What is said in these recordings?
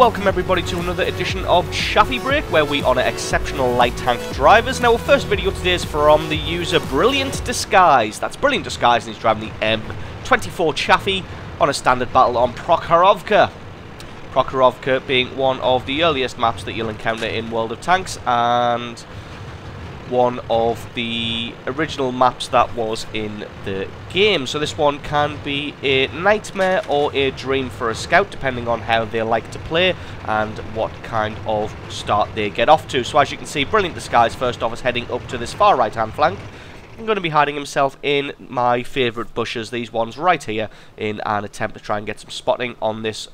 welcome everybody to another edition of Chaffee Break, where we honour exceptional light tank drivers. Now, our first video today is from the user Brilliant Disguise. That's Brilliant Disguise, and he's driving the M24 Chaffee on a standard battle on Prokhorovka. Prokhorovka being one of the earliest maps that you'll encounter in World of Tanks, and one of the original maps that was in the game. So this one can be a nightmare or a dream for a scout, depending on how they like to play and what kind of start they get off to. So as you can see, Brilliant Disguise first off is heading up to this far right hand flank. I'm going to be hiding himself in my favourite bushes, these ones right here, in an attempt to try and get some spotting on this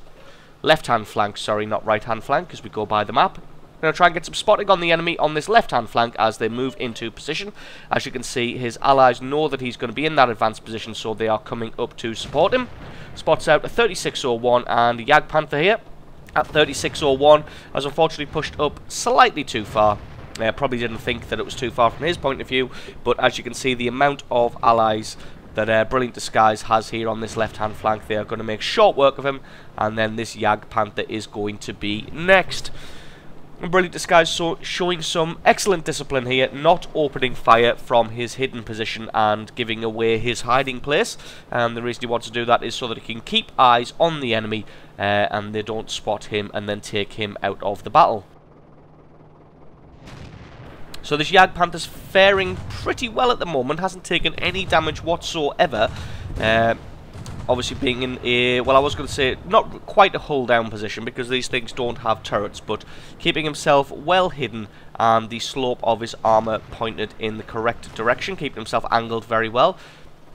left hand flank, sorry, not right hand flank, as we go by the map. I'm going to try and get some spotting on the enemy on this left-hand flank as they move into position. As you can see, his allies know that he's going to be in that advanced position, so they are coming up to support him. Spots out a 3601, and Jagdpanther here at 3601 has unfortunately pushed up slightly too far. Probably didn't think that it was too far from his point of view, but as you can see, the amount of allies that Brilliant Disguise has here on this left-hand flank, they are going to make short work of him, and then this Jagdpanther is going to be next. And Brilliant Disguise showing some excellent discipline here, not opening fire from his hidden position and giving away his hiding place. And the reason he wants to do that is so that he can keep eyes on the enemy and they don't spot him and then take him out of the battle. So this Jagdpanther's faring pretty well at the moment, hasn't taken any damage whatsoever. Obviously being in a, well, I was going to say, not quite a hull down position, because these things don't have turrets, but keeping himself well hidden and the slope of his armour pointed in the correct direction, keeping himself angled very well.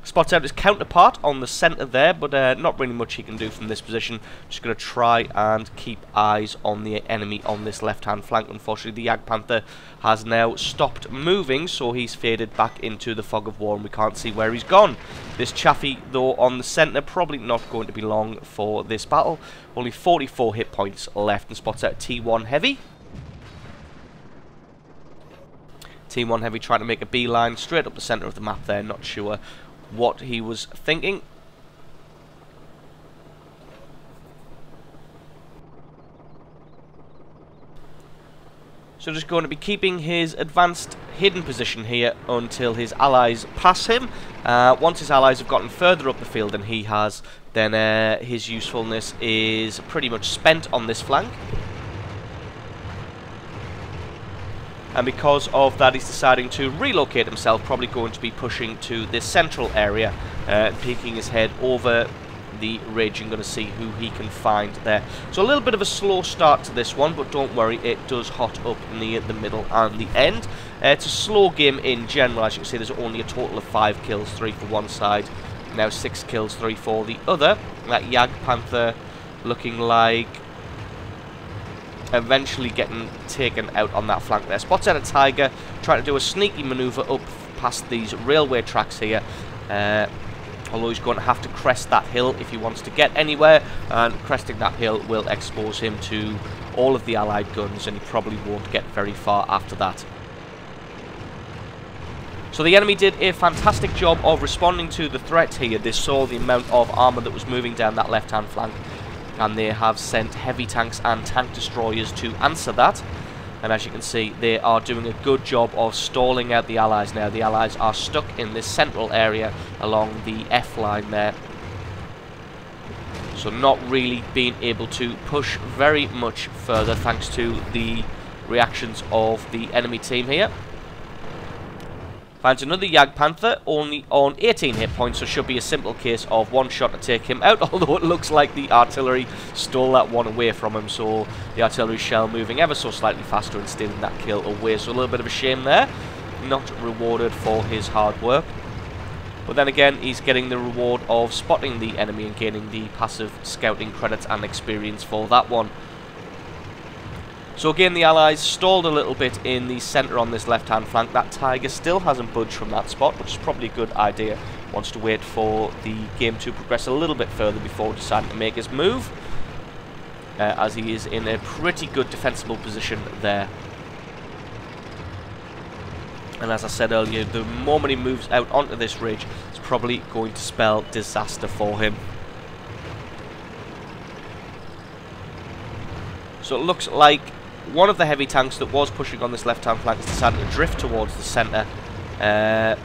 Spots out his counterpart on the centre there, but not really much he can do from this position. Just going to try and keep eyes on the enemy on this left-hand flank. Unfortunately, the Jagdpanther has now stopped moving, so he's faded back into the fog of war, and we can't see where he's gone. This Chaffee, though, on the centre, probably not going to be long for this battle. Only 44 hit points left, and spots out T1 Heavy. T1 Heavy trying to make a beeline straight up the centre of the map there, not sure what he was thinking. So just going to be keeping his advanced hidden position here until his allies pass him. Once his allies have gotten further up the field than he has, then his usefulness is pretty much spent on this flank. And because of that, he's deciding to relocate himself, probably going to be pushing to this central area, peeking his head over the ridge and going to see who he can find there. So a little bit of a slow start to this one, but don't worry, it does hot up near the middle and the end. It's a slow game in general. As you can see, there's only a total of 5 kills, 3 for one side, now 6 kills, 3 for the other. That Jagdpanther looking like eventually getting taken out on that flank there. Spots out a Tiger, trying to do a sneaky manoeuvre up past these railway tracks here. Although he's going to have to crest that hill if he wants to get anywhere, and cresting that hill will expose him to all of the allied guns, and he probably won't get very far after that. So the enemy did a fantastic job of responding to the threat here. They saw the amount of armour that was moving down that left-hand flank, and they have sent heavy tanks and tank destroyers to answer that. And as you can see, they are doing a good job of stalling out the allies now. The allies are stuck in this central area along the F line there, so not really being able to push very much further thanks to the reactions of the enemy team here. Finds another Jagdpanther, only on 18 hit points, so should be a simple case of one shot to take him out, although it looks like the artillery stole that one away from him, so the artillery shell moving ever so slightly faster and stealing that kill away, so a little bit of a shame there. Not rewarded for his hard work. But then again, he's getting the reward of spotting the enemy and gaining the passive scouting credits and experience for that one. So again, the allies stalled a little bit in the centre on this left-hand flank. That Tiger still hasn't budged from that spot, which is probably a good idea. Wants to wait for the game to progress a little bit further before deciding to make his move, as he is in a pretty good defensible position there. And as I said earlier, the moment he moves out onto this ridge, it's probably going to spell disaster for him. So it looks like one of the heavy tanks that was pushing on this left-hand flank has decided to drift towards the centre. And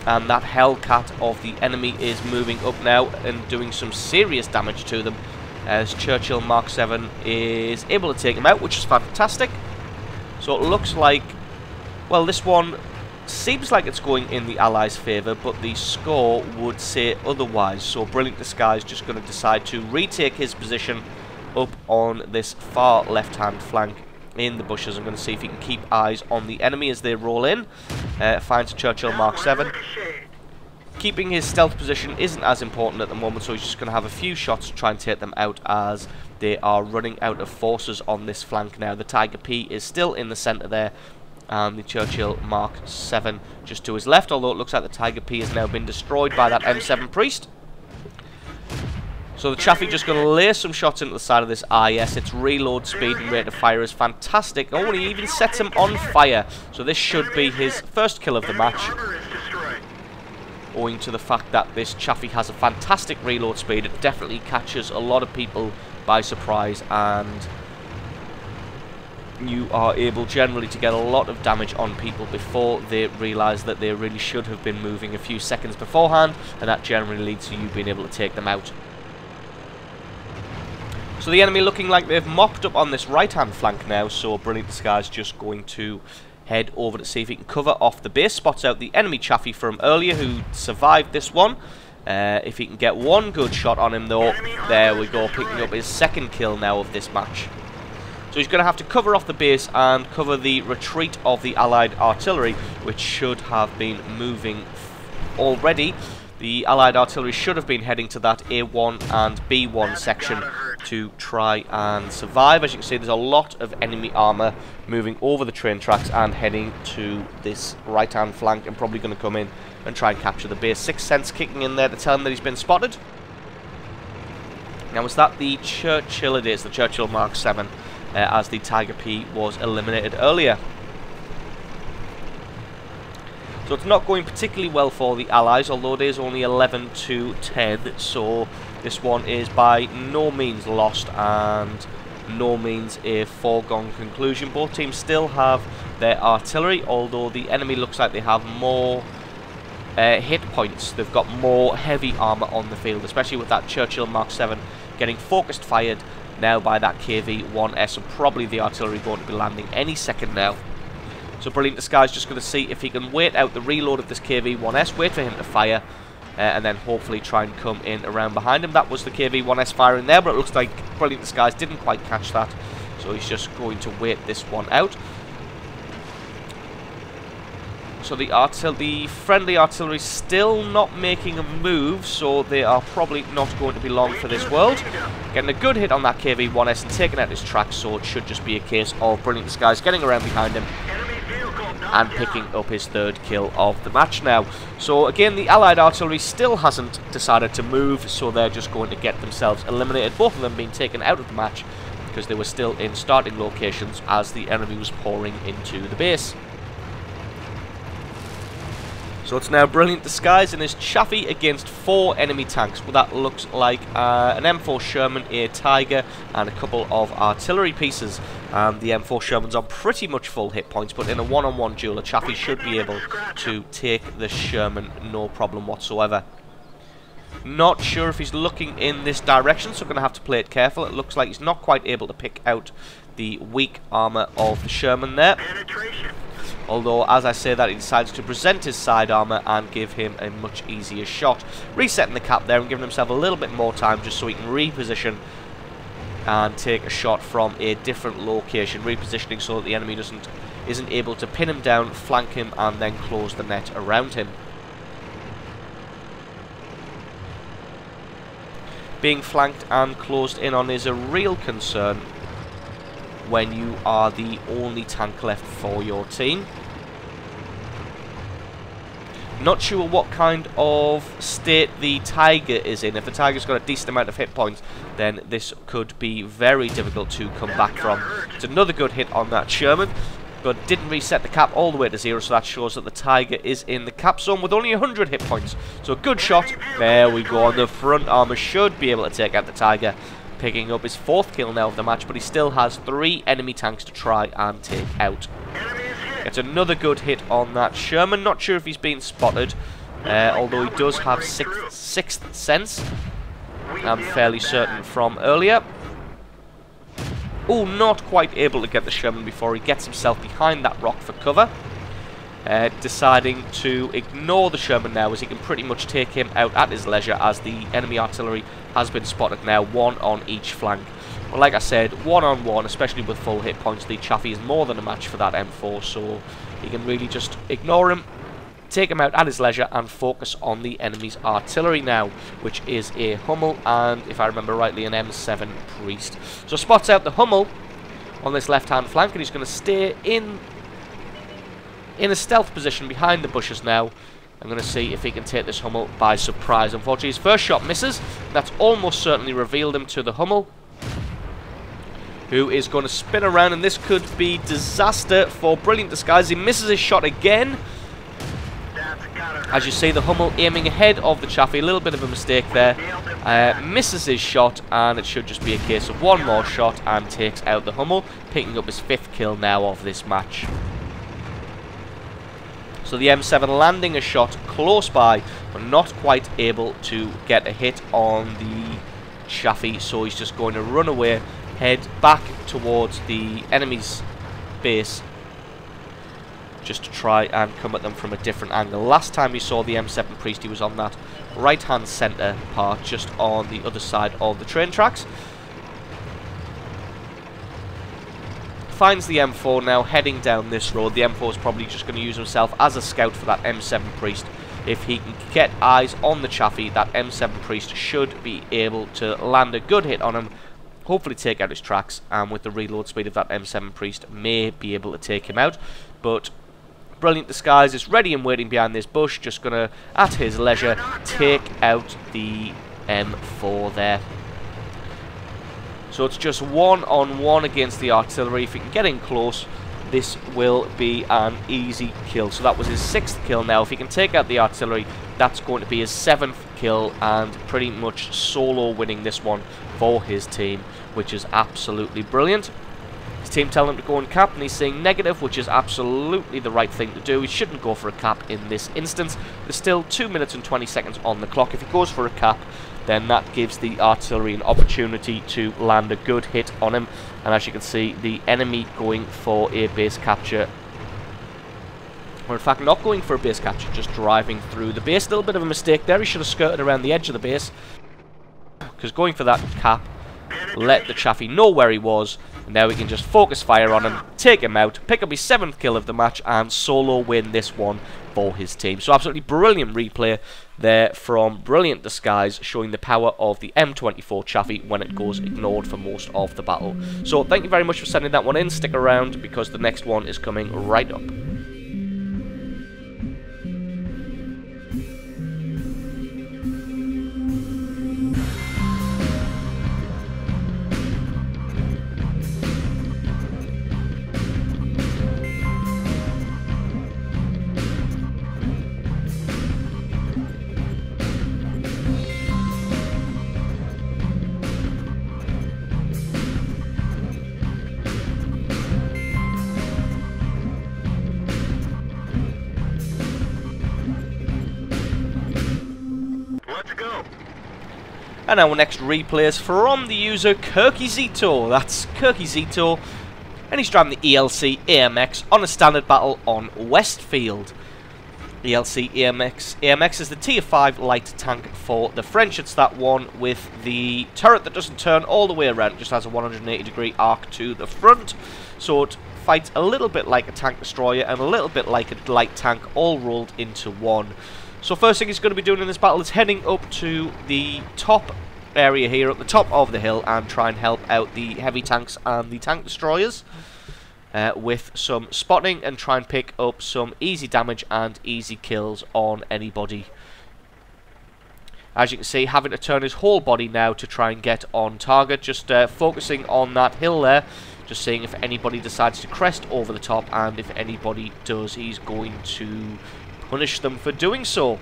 that Hellcat of the enemy is moving up now and doing some serious damage to them, as Churchill Mark 7 is able to take him out, which is fantastic. So it looks like, well, this one seems like it's going in the Allies' favour, but the score would say otherwise. So Brilliant Disguise just going to decide to retake his position up on this far left-hand flank in the bushes. I'm going to see if he can keep eyes on the enemy as they roll in. Finds Churchill Mark 7. Keeping his stealth position isn't as important at the moment, so he's just going to have a few shots to try and take them out as they are running out of forces on this flank now. The Tiger P is still in the centre there, and the Churchill Mark 7 just to his left, although it looks like the Tiger P has now been destroyed by that M7 Priest. So the Chaffee just going to lay some shots into the side of this IS. Its reload speed and rate of fire is fantastic. Oh, and he even sets him on fire. So this should be his first kill of the match, owing to the fact that this Chaffee has a fantastic reload speed. It definitely catches a lot of people by surprise, and you are able generally to get a lot of damage on people before they realise that they really should have been moving a few seconds beforehand, and that generally leads to you being able to take them out. So the enemy looking like they've mopped up on this right-hand flank now, so Brilliant Disguise just going to head over to see if he can cover off the base. Spots out the enemy Chaffee from earlier who survived this one. If he can get one good shot on him though, there we go, picking up his second kill now of this match. So he's going to have to cover off the base and cover the retreat of the Allied artillery, which should have been moving already. The Allied artillery should have been heading to that A1 and B1 section to try and survive. As you can see, there's a lot of enemy armour moving over the train tracks and heading to this right-hand flank, and probably going to come in and try and capture the base. Sixth Sense kicking in there to tell him that he's been spotted. Now, was that the Churchill? It is the Churchill Mark 7, as the Tiger P was eliminated earlier. So it's not going particularly well for the Allies, although it is only 11 to 10, so this one is by no means lost and no means a foregone conclusion. Both teams still have their artillery, although the enemy looks like they have more hit points. They've got more heavy armour on the field, especially with that Churchill Mark 7 getting focused fired now by that KV-1S, and probably the artillery going to be landing any second now. So Brilliant Disguise just going to see if he can wait out the reload of this KV-1S, wait for him to fire, and then hopefully try and come in around behind him. That was the KV-1S firing there, but it looks like Brilliant Disguise didn't quite catch that, so he's just going to wait this one out. So the friendly artillery still not making a move, so they are probably not going to be long for this world. Getting a good hit on that KV-1S and taking out his tracks, so it should just be a case of Brilliant Disguise getting around behind him and picking up his third kill of the match now. So again, the Allied artillery still hasn't decided to move, so they're just going to get themselves eliminated. Both of them being taken out of the match because they were still in starting locations as the enemy was pouring into the base. So it's now Brilliant Disguise and his Chaffee against 4 enemy tanks. Well, that looks like an M4 Sherman, a Tiger, and a couple of artillery pieces. The M4 Sherman's on pretty much full hit points, but in a one-on-one duel, a Chaffee should be able to take the Sherman no problem whatsoever. Not sure if he's looking in this direction, so I'm going to have to play it careful. It looks like he's not quite able to pick out the weak armour of the Sherman there. Although, as I say that, he decides to present his side armour and give him a much easier shot. Resetting the cap there and giving himself a little bit more time just so he can reposition and take a shot from a different location. Repositioning so that the enemy isn't able to pin him down, flank him, and then close the net around him. Being flanked and closed in on is a real concern when you are the only tank left for your team. Not sure what kind of state the Tiger is in. If the Tiger's got a decent amount of hit points, then this could be very difficult to come back from. It's another good hit on that Sherman, but didn't reset the cap all the way to 0, so that shows that the Tiger is in the cap zone with only 100 hit points. So a good shot. There we go. And the front armour should be able to take out the Tiger. picking up his 4th kill now of the match, but he still has 3 enemy tanks to try and take out. Gets another good hit on that Sherman. Not sure if he's been spotted, although he does have 6th sense. I'm fairly certain from earlier. Oh, not quite able to get the Sherman before he gets himself behind that rock for cover. Deciding to ignore the Sherman now, as he can pretty much take him out at his leisure, as the enemy artillery has been spotted now, 1 on each flank. Well, like I said, 1-on-1, especially with full hit points, the Chaffee is more than a match for that M4, so he can really just ignore him, take him out at his leisure, and focus on the enemy's artillery now, which is a Hummel and, if I remember rightly, an M7 Priest. So spots out the Hummel on this left-hand flank, and he's going to stay in a stealth position behind the bushes now. I'm going to see if he can take this Hummel by surprise. Unfortunately, his first shot misses. That's almost certainly revealed him to the Hummel, who is going to spin around, and this could be disaster for Brilliant Disguise. He misses his shot again. As you see, the Hummel aiming ahead of the Chaffee. A little bit of a mistake there. Misses his shot, and it should just be a case of one more shot and takes out the Hummel, picking up his 5th kill now of this match. So the M7 landing a shot close by, but not quite able to get a hit on the Chaffee, so he's just going to run away, head back towards the enemy's base, just to try and come at them from a different angle. Last time you saw the M7 Priest, he was on that right-hand centre part, just on the other side of the train tracks. Finds the M4 now heading down this road. The M4 is probably just going to use himself as a scout for that M7 Priest. If he can get eyes on the Chaffee, that M7 Priest should be able to land a good hit on him, hopefully take out his tracks, and with the reload speed of that M7 Priest, may be able to take him out. But Brilliant Disguise is ready and waiting behind this bush, just going to, at his leisure, take out the M4 there. So it's just 1-on-1 against the artillery. If he can get in close, this will be an easy kill. So that was his 6th kill now. If he can take out the artillery, that's going to be his 7th kill, and pretty much solo winning this one for his team, which is absolutely brilliant. His team telling him to go and cap, and he's saying negative, which is absolutely the right thing to do. He shouldn't go for a cap in this instance. There's still 2 minutes and 20 seconds on the clock. If he goes for a cap, then that gives the artillery an opportunity to land a good hit on him. And as you can see, the enemy going for a base capture, or in fact not going for a base capture, just driving through the base. A little bit of a mistake there. He should have skirted around the edge of the base, because going for that cap let the Chaffee know where he was, and now we can just focus fire on him, take him out, pick up his 7th kill of the match, and solo win this one for his team. So absolutely brilliant replay there from Brilliant Disguise, showing the power of the M24 Chaffee when it goes ignored for most of the battle. So thank you very much for sending that one in. Stick around, because the next one is coming right up. And our next replay is from the user Kirkyzito. That's Kirkyzito, and he's driving the ELC AMX on a standard battle on Westfield. ELC AMX is the tier 5 light tank for the French. It's that one with the turret that doesn't turn all the way around, it just has a 180-degree arc to the front. So it fights a little bit like a tank destroyer and a little bit like a light tank, all rolled into one. So first thing he's going to be doing in this battle is heading up to the top area here, up the top of the hill, and try and help out the heavy tanks and the tank destroyers with some spotting, and try and pick up some easy damage and easy kills on anybody. As you can see, having to turn his whole body now to try and get on target, just focusing on that hill there, just seeing if anybody decides to crest over the top, and if anybody does, he's going to punish them for doing so.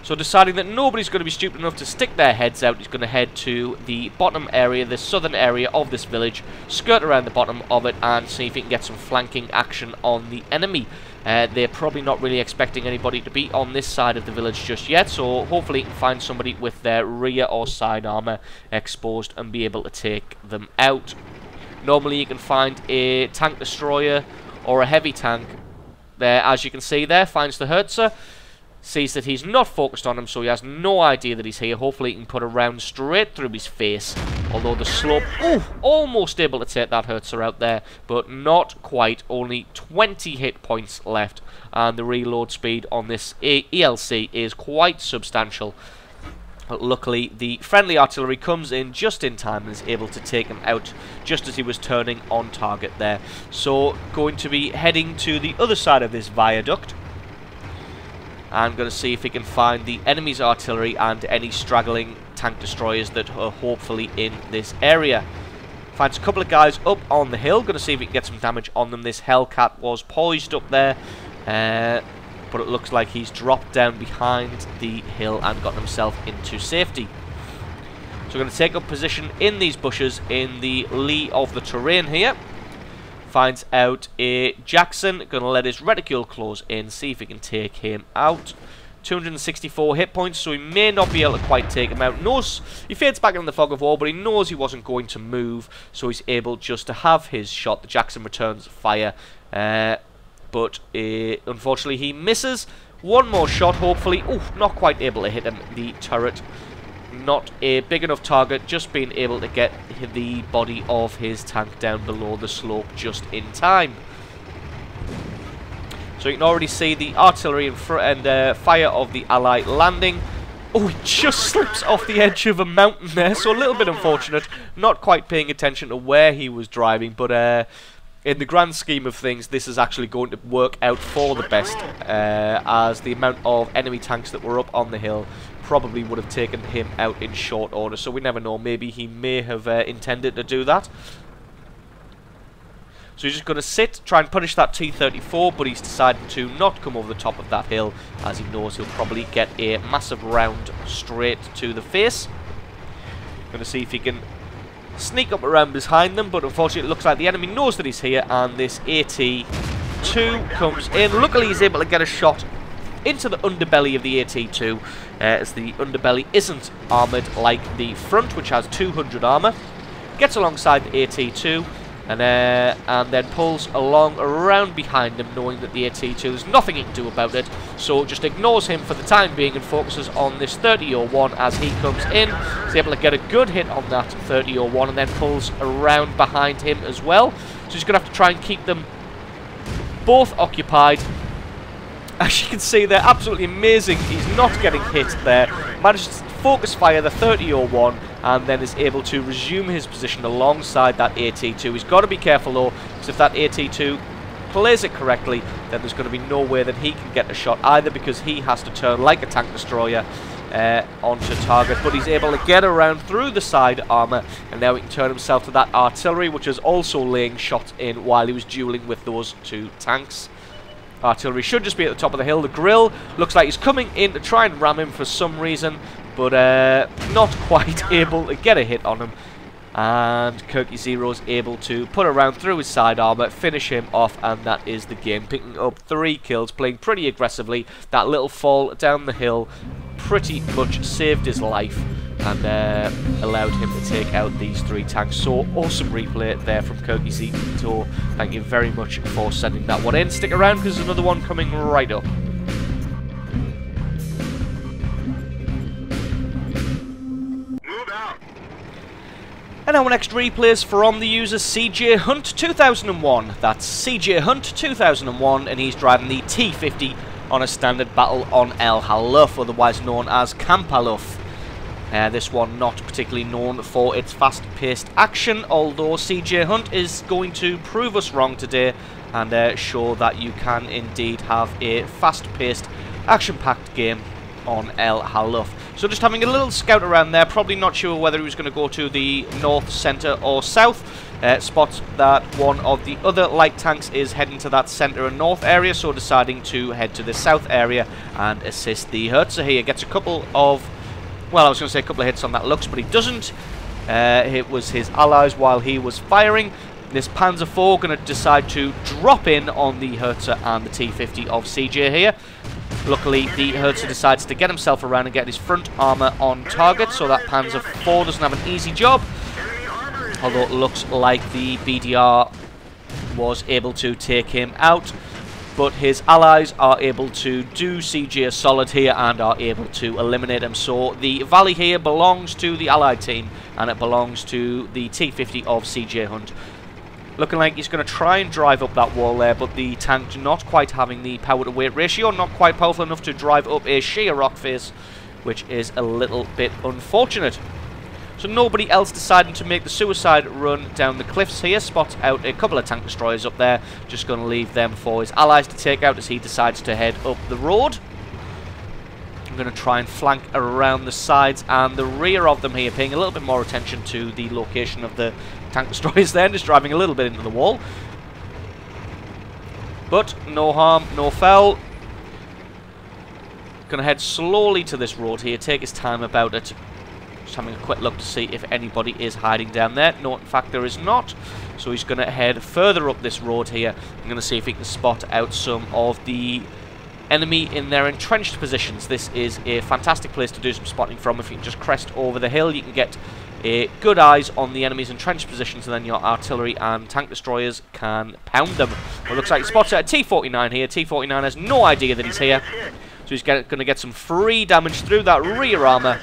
So deciding that nobody's going to be stupid enough to stick their heads out, he's going to head to the bottom area, the southern area of this village, skirt around the bottom of it, and see if he can get some flanking action on the enemy. They're probably not really expecting anybody to be on this side of the village just yet, so hopefully he can find somebody with their rear or side armor exposed and be able to take them out. Normally you can find a tank destroyer or a heavy tank there, as you can see there, finds the Hertzer, sees that he's not focused on him, so he has no idea that he's here. Hopefully he can put a round straight through his face, although the slope, almost able to take that Hertzer out there, but not quite. Only 20 hit points left, and the reload speed on this ELC is quite substantial. But luckily, the friendly artillery comes in just in time and is able to take him out just as he was turning on target there. So, going to be heading to the other side of this viaduct. I'm going to see if he can find the enemy's artillery and any straggling tank destroyers that are hopefully in this area. Finds a couple of guys up on the hill. Going to see if he can get some damage on them. This Hellcat was poised up there, but it looks like he's dropped down behind the hill and got himself into safety. So we're going to take up position in these bushes in the lee of the terrain here. Finds out a Jackson, going to let his reticule close in, see if he can take him out. 264 hit points, so he may not be able to quite take him out. Knows he fades back in the fog of war, but he knows he wasn't going to move, so he's able just to have his shot. The Jackson returns fire, but unfortunately he misses. One more shot, hopefully. Not quite able to hit him. The turret, not a big enough target, just being able to get the body of his tank down below the slope just in time. So you can already see the artillery and fire of the Ally landing. He just slips off the edge of a mountain there, so a little bit unfortunate. Not quite paying attention to where he was driving, but in the grand scheme of things, this is actually going to work out for the best, as the amount of enemy tanks that were up on the hill probably would have taken him out in short order, so we never know. Maybe he may have intended to do that. So he's just going to sit, try and punish that T-34, but he's decided to not come over the top of that hill, as he knows he'll probably get a massive round straight to the face. Going to see if he can sneak up around behind them, but unfortunately it looks like the enemy knows that he's here, and this AT-2 comes in. Luckily he's able to get a shot into the underbelly of the AT-2, as the underbelly isn't armoured like the front, which has 200 armour. Gets alongside the AT-2, and then pulls along around behind him, knowing that the AT-2, there's nothing he can do about it, so just ignores him for the time being and focuses on this 30-01 as he comes in. He's able to get a good hit on that 30-01 and then pulls around behind him as well. So he's going to have to try and keep them both occupied. As you can see, they're absolutely amazing. He's not getting hit there. Manages to focus fire the 30-01 and then is able to resume his position alongside that AT-2. He's got to be careful though, because if that AT-2 plays it correctly, then there's going to be no way that he can get a shot either, because he has to turn like a tank destroyer onto target. But he's able to get around through the side armour, and now he can turn himself to that artillery, which is also laying shots in while he was dueling with those two tanks. Artillery should just be at the top of the hill. The grill looks like he's coming in to try and ram him for some reason, but not quite able to get a hit on him. And Kirky Zero's able to put around through his side armor, finish him off, and that is the game. Picking up 3 kills, playing pretty aggressively. That little fall down the hill pretty much saved his life and allowed him to take out these 3 tanks. So awesome replay there from Kirky Zero. Thank you very much for sending that one in. Stick around because there's another one coming right up. And our next replay is from the user CJ Hunt 2001. That's CJ Hunt 2001, and he's driving the T50 on a standard battle on El Haluf, otherwise known as Camp Haluf. This one not particularly known for its fast-paced action, although CJ Hunt is going to prove us wrong today and show that you can indeed have a fast-paced, action-packed game on El Haluf. So just having a little scout around there, probably not sure whether he was going to go to the north, centre or south. Spots that one of the other light tanks is heading to that centre and north area, so deciding to head to the south area and assist the Herzer here. Gets a couple of, well, I was going to say a couple of hits on that Lux, but he doesn't. It was his allies while he was firing. This Panzer IV going to decide to drop in on the Herzer and the T50 of CJ here. Luckily, the Herzer decides to get himself around and get his front armour on target, so that Panzer IV doesn't have an easy job. Although it looks like the BDR was able to take him out. But his allies are able to do CJ a solid here and are able to eliminate him. So the valley here belongs to the allied team, and it belongs to the T50 of CJ Hunt. Looking like he's going to try and drive up that wall there, but the tank not quite having the power to weight ratio, not quite powerful enough to drive up a sheer rock face, which is a little bit unfortunate. So nobody else deciding to make the suicide run down the cliffs here. Spots out a couple of tank destroyers up there, just going to leave them for his allies to take out as he decides to head up the road. I'm going to try and flank around the sides and the rear of them here, paying a little bit more attention to the location of the tank destroyers there, just driving a little bit into the wall. But no harm, no foul. Going to head slowly to this road here, take his time about it. Just having a quick look to see if anybody is hiding down there. No, in fact there is not. So he's going to head further up this road here. I'm going to see if he can spot out some of the enemy in their entrenched positions. This is a fantastic place to do some spotting from. If you can just crest over the hill, you can get good eyes on the enemy's entrenched positions, and then your artillery and tank destroyers can pound them. Well, it looks like he spots out a T-49 here. T-49 has no idea that he's here, so he's going to get some free damage through that rear armour.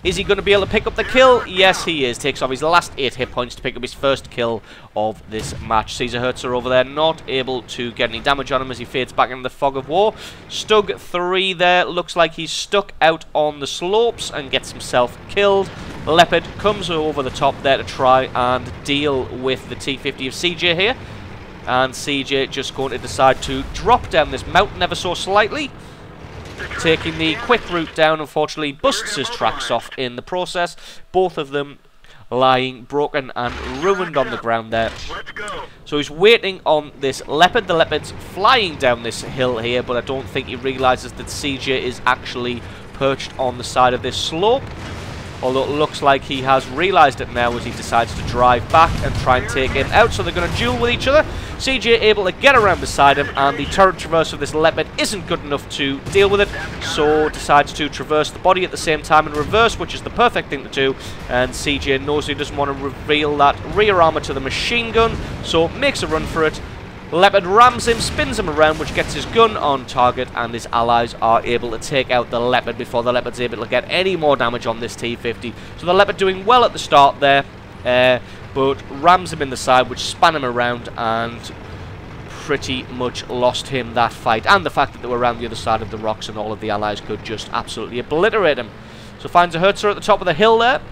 Is he going to be able to pick up the kill? Yes, he is. Takes off his last 8 hit points to pick up his first kill of this match. Caesar Herzer over there, not able to get any damage on him as he fades back into the fog of war. Stug 3 there. Looks like he's stuck out on the slopes and gets himself killed. Leopard comes over the top there to try and deal with the T50 of CJ here. And CJ just going to decide to drop down this mountain ever so slightly. Taking the quick route down, unfortunately busts his tracks off in the process. Both of them lying broken and ruined on the ground there. So he's waiting on this Leopard. The Leopard's flying down this hill here, but I don't think he realises that CJ is actually perched on the side of this slope. Although it looks like he has realised it now as he decides to drive back and try and take him out. So they're going to duel with each other. CJ able to get around beside him, and the turret traverse of this Leopard isn't good enough to deal with it. So decides to traverse the body at the same time in reverse, which is the perfect thing to do. And CJ knows he doesn't want to reveal that rear armour to the machine gun, so makes a run for it. Leopard rams him, spins him around, which gets his gun on target, and his allies are able to take out the Leopard before the Leopard's able to get any more damage on this T50. So the Leopard doing well at the start there, but rams him in the side, which span him around and pretty much lost him that fight. And the fact that they were around the other side of the rocks and all of the allies could just absolutely obliterate him. So finds a Herzer at the top of the hill there.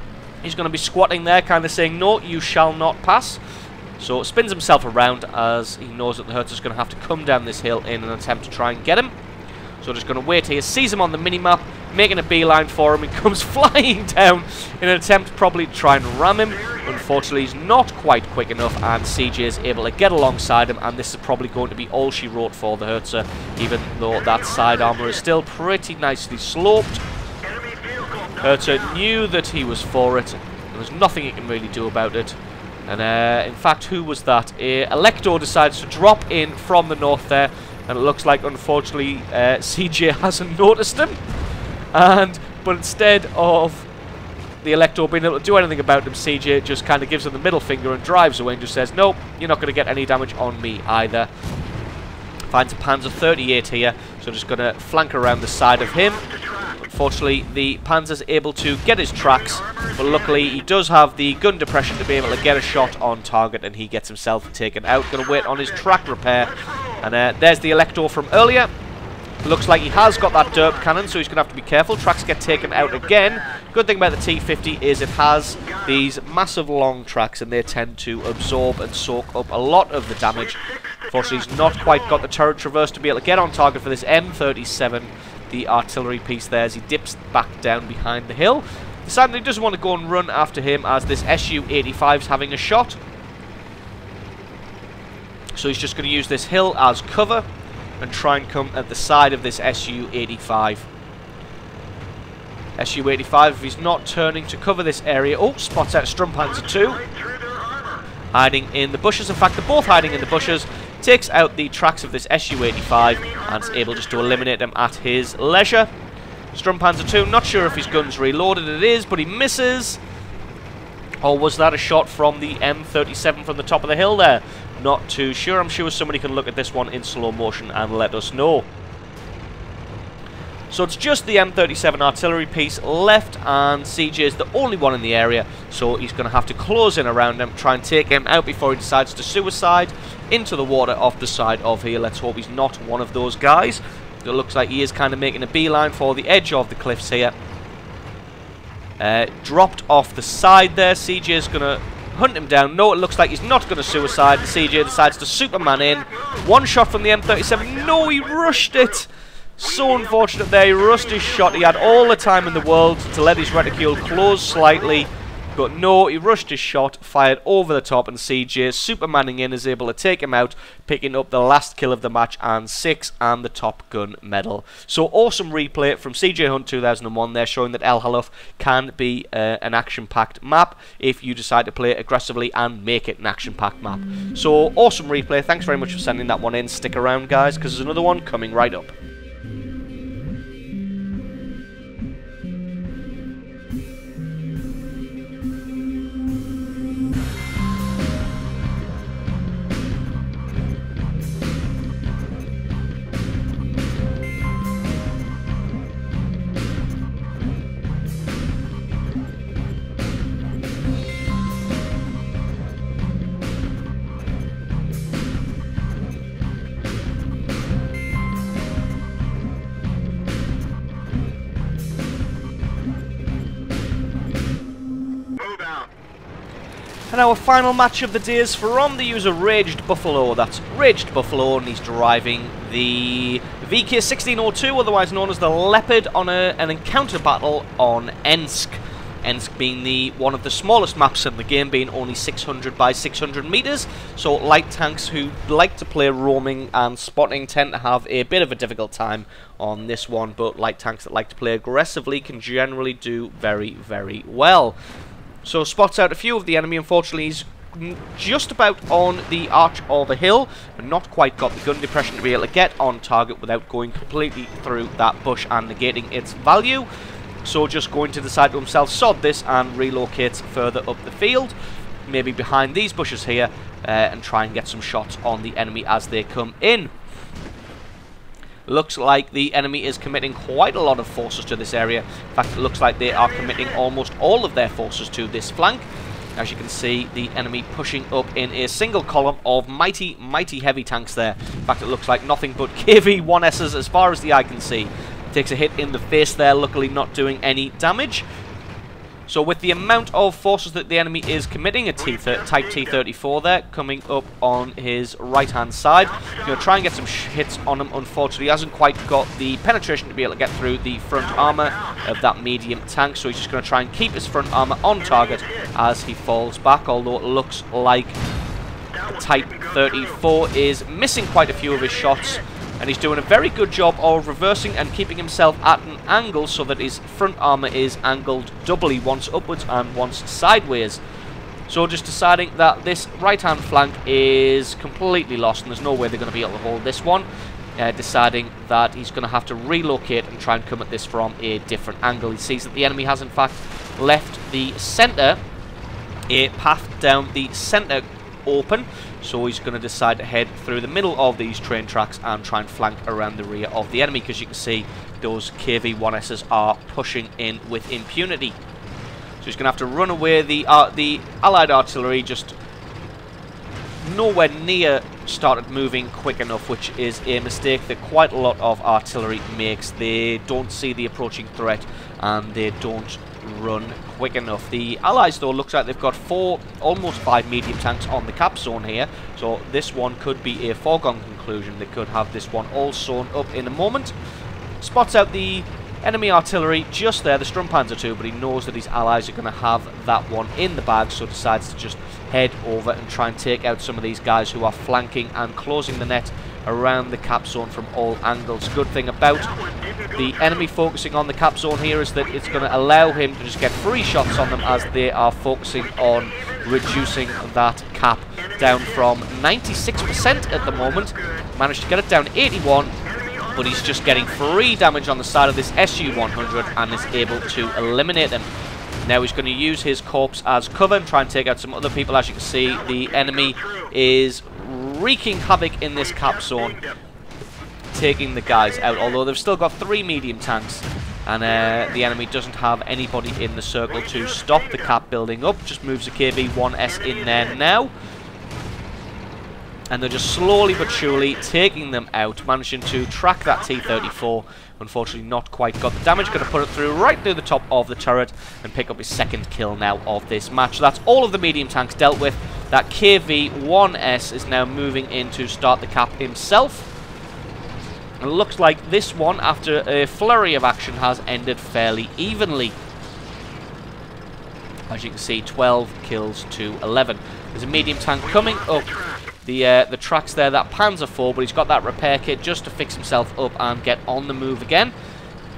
He's going to be squatting there, kind of saying, no, you shall not pass. So spins himself around as he knows that the Herzer's going to have to come down this hill in an attempt to try and get him. So just going to wait here, sees him on the minimap, making a beeline for him. He comes flying down in an attempt probably to try and ram him. Unfortunately, he's not quite quick enough, and CJ is able to get alongside him, and this is probably going to be all she wrote for the Herzer, even though that side armour is still pretty nicely sloped. Herzer knew that he was for it, and there's nothing he can really do about it. And in fact, who was that? Elector decides to drop in from the north there, and it looks like, unfortunately, CJ hasn't noticed him. But instead of the Elector being able to do anything about him, CJ just kind of gives him the middle finger and drives away and just says, nope, you're not going to get any damage on me either. Finds a Panzer 38 here, so just going to flank around the side of him. Unfortunately, the Panzer's able to get his tracks, but luckily he does have the gun depression to be able to get a shot on target, and he gets himself taken out. Going to wait on his track repair, and there's the Elector from earlier. Looks like he has got that derp cannon, so he's going to have to be careful. Tracks get taken out again. Good thing about the T50 is it has these massive long tracks, and they tend to absorb and soak up a lot of the damage. Unfortunately, he's not quite got the turret traverse to be able to get on target for this M37. the artillery piece there as he dips back down behind the hill. Deciding he doesn't want to go and run after him as this Su-85 is having a shot. So he's just going to use this hill as cover and try and come at the side of this Su-85. Su-85, if he's not turning to cover this area... Oh, spots out Strumpanzer 2. Hiding in the bushes. In fact, they're both hiding in the bushes. Takes out the tracks of this Su-85 and is able just to eliminate them at his leisure. Strumpanzer 2, not sure if his gun's reloaded. It is, but he misses. Or was that a shot from the M37 from the top of the hill there? Not too sure. I'm sure somebody can look at this one in slow motion and let us know. So it's just the M37 artillery piece left, and CJ is the only one in the area, so he's going to have to close in around him, try and take him out before he decides to suicide into the water off the side of here. Let's hope he's not one of those guys. It looks like he is kind of making a beeline for the edge of the cliffs here. Dropped off the side there. CJ is going to hunt him down. No, it looks like he's not going to suicide. And CJ decides to Superman in. One shot from the M37. No, he rushed it. So unfortunate there. He rushed his shot. He had all the time in the world to let his reticule close slightly. But no, he rushed his shot, fired over the top, and CJ, Supermaning in, is able to take him out, picking up the last kill of the match and 6 and the Top Gun medal. So awesome replay from CJ Hunt 2001 there, showing that El Haluf can be an action-packed map if you decide to play it aggressively and make it an action-packed map. So awesome replay. Thanks very much for sending that one in. Stick around, guys, because there's another one coming right up. And our final match of the day is from the user Raged Buffalo. That's Raged Buffalo, and he's driving the VK1602, otherwise known as the Leopard, on an encounter battle on Ensk. Ensk being one of the smallest maps in the game, being only 600 by 600 meters. So light tanks who like to play roaming and spotting tend to have a bit of a difficult time on this one, but light tanks that like to play aggressively can generally do very, very well. So spots out a few of the enemy. Unfortunately, he's just about on the arch of a hill, but not quite got the gun depression to be able to get on target without going completely through that bush and negating its value. So just going to decide to himself, sod this, and relocates further up the field, maybe behind these bushes here, and try and get some shots on the enemy as they come in. Looks like the enemy is committing quite a lot of forces to this area. In fact, it looks like they are committing almost all of their forces to this flank. As you can see, the enemy pushing up in a single column of mighty, mighty heavy tanks there. In fact, it looks like nothing but KV-1Ss as far as the eye can see. Takes a hit in the face there, luckily not doing any damage. So with the amount of forces that the enemy is committing, a Type T-34 there, coming up on his right-hand side. Going to try and get some hits on him. Unfortunately, he hasn't quite got the penetration to be able to get through the front armor of that medium tank, so he's just going to try and keep his front armor on target as he falls back, although it looks like the Type 34 is missing quite a few of his shots. And he's doing a very good job of reversing and keeping himself at an angle so that his front armor is angled doubly, once upwards and once sideways. So just deciding that this right-hand flank is completely lost and there's no way they're going to be able to hold this one. Deciding that he's going to have to relocate and try and come at this from a different angle. He sees that the enemy has in fact left the center, a path down the center open. So he's going to decide to head through the middle of these train tracks and try and flank around the rear of the enemy, because you can see those KV-1Ss are pushing in with impunity. So he's going to have to run away. The Allied artillery just nowhere near started moving quick enough, which is a mistake that quite a lot of artillery makes. They don't see the approaching threat and they don't run quick enough. The Allies, though, looks like they've got almost 5 medium tanks on the cap zone here, so this one could be a foregone conclusion. They could have this one all sewn up in a moment. Spots out the enemy artillery just there, the Sturmpanzer 2, but he knows that his allies are going to have that one in the bag, so decides to just head over and try and take out some of these guys who are flanking and closing the net around the cap zone from all angles. Good thing about the enemy focusing on the cap zone here is that it's going to allow him to just get free shots on them as they are focusing on reducing that cap down from 96% at the moment. Managed to get it down to 81, but he's just getting free damage on the side of this SU-100 and is able to eliminate them. Now he's going to use his corpse as cover and try and take out some other people. As you can see, the enemy is wreaking havoc in this cap zone, taking the guys out, although they've still got 3 medium tanks, and the enemy doesn't have anybody in the circle to stop the cap building up. Just moves a KV-1S in there now, and they're just slowly but surely taking them out, managing to track that T-34. Unfortunately not quite got the damage. Going to put it through right through the top of the turret and pick up his second kill now of this match. So that's all of the medium tanks dealt with. That KV-1S is now moving in to start the cap himself. And it looks like this one, after a flurry of action, has ended fairly evenly. As you can see, 12 kills to 11. There's a medium tank coming up the tracks there, that Panzer IV, but he's got that repair kit just to fix himself up and get on the move again.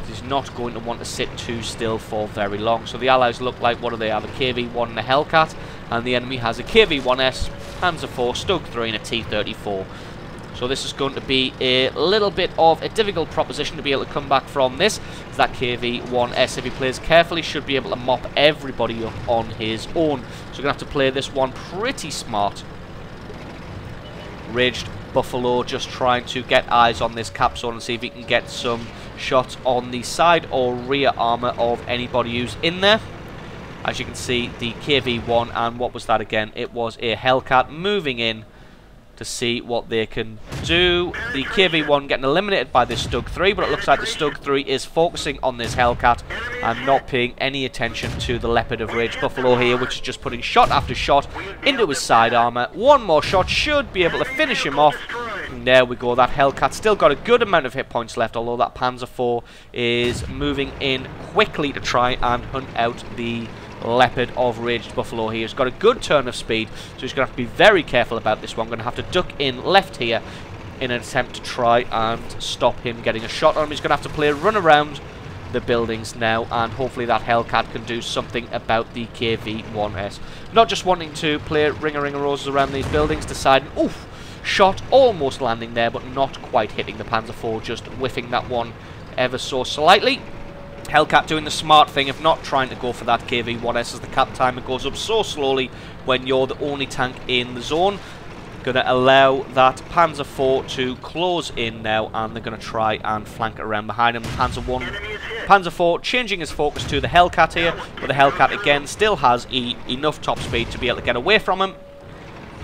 He's not going to want to sit too still for very long. So the Allies look like, what do they have? A KV-1 and a Hellcat, and the enemy has a KV-1S, Panzer IV, Stug 3 and a T-34. So this is going to be a little bit of a difficult proposition to be able to come back from this. That KV-1S, if he plays carefully, should be able to mop everybody up on his own. So we're going to have to play this one pretty smart. Raged Buffalo just trying to get eyes on this cap zone and see if he can get some shots on the side or rear armor of anybody who's in there. As you can see, the KV-1, and what was that again? It was a Hellcat moving in to see what they can do. The KV-1 getting eliminated by this Stug 3, but it looks like the Stug 3 is focusing on this Hellcat and not paying any attention to the Leopard of Rage Buffalo here, which is just putting shot after shot into his side armor. One more shot should be able to finish him off. And there we go. That Hellcat still got a good amount of hit points left, although that Panzer IV is moving in quickly to try and hunt out the Leopard of Raged Buffalo here. He's got a good turn of speed, so he's going to have to be very careful about this one. I'm going to have to duck in left here in an attempt to try and stop him getting a shot on him. He's going to have to play run around the buildings now, and hopefully that Hellcat can do something about the KV-1S. Not just wanting to play ring-a-ring-a-roses around these buildings, deciding, oof, shot almost landing there, but not quite hitting the Panzer IV, just whiffing that one ever so slightly. Hellcat doing the smart thing of not trying to go for that KV-1S as the cap timer goes up so slowly when you're the only tank in the zone. Going to allow that Panzer IV to close in now, and they're going to try and flank it around behind him. Panzer IV changing his focus to the Hellcat here, but the Hellcat again still has enough top speed to be able to get away from him.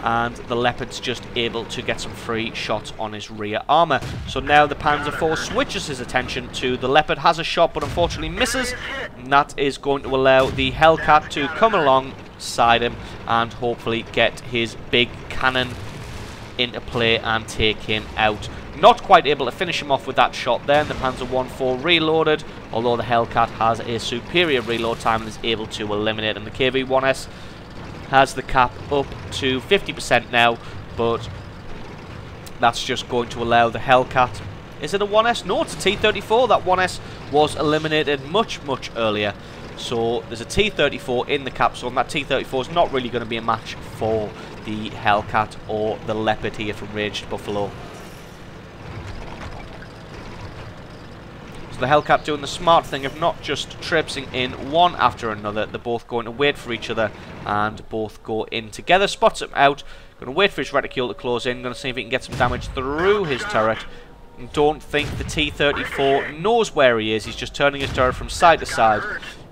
And the Leopard's just able to get some free shots on his rear armor. So now the Panzer IV switches his attention to the Leopard, has a shot but unfortunately misses, and that is going to allow the Hellcat to come alongside him and hopefully get his big cannon into play and take him out. Not quite able to finish him off with that shot there, and the Panzer I-4 reloaded, although the Hellcat has a superior reload time and is able to eliminate him. The KV-1S has the cap up to 50% now, but that's just going to allow the Hellcat... Is it a 1S? No, it's a T-34. That 1S was eliminated much, much earlier. So there's a T-34 in the cap zone. That T-34 is not really going to be a match for the Hellcat or the Leopard here from Raged Buffalo. So the Hellcat doing the smart thing of not just traipsing in one after another. They're both going to wait for each other and both go in together. Spots him out. Going to wait for his reticule to close in. Going to see if he can get some damage through his turret. Don't think the T-34 knows where he is. He's just turning his turret from side to side.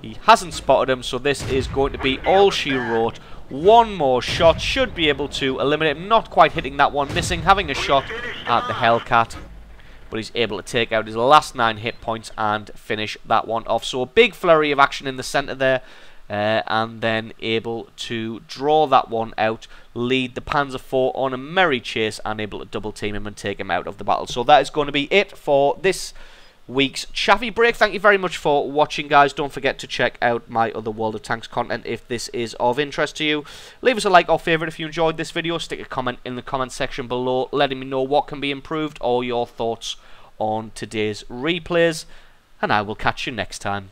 He hasn't spotted him, so this is going to be all she wrote. One more shot should be able to eliminate him. Not quite hitting that one, missing, having a shot at the Hellcat. But he's able to take out his last 9 hit points and finish that one off. So a big flurry of action in the centre there. And then able to draw that one out, lead the Panzer IV on a merry chase, and able to double team him and take him out of the battle. So that is going to be it for this week's Chaffee break. Thank you very much for watching, guys. Don't forget to check out my other World of Tanks content if this is of interest to you. Leave us a like or favourite if you enjoyed this video. Stick a comment in the comment section below letting me know what can be improved or your thoughts on today's replays. And I will catch you next time.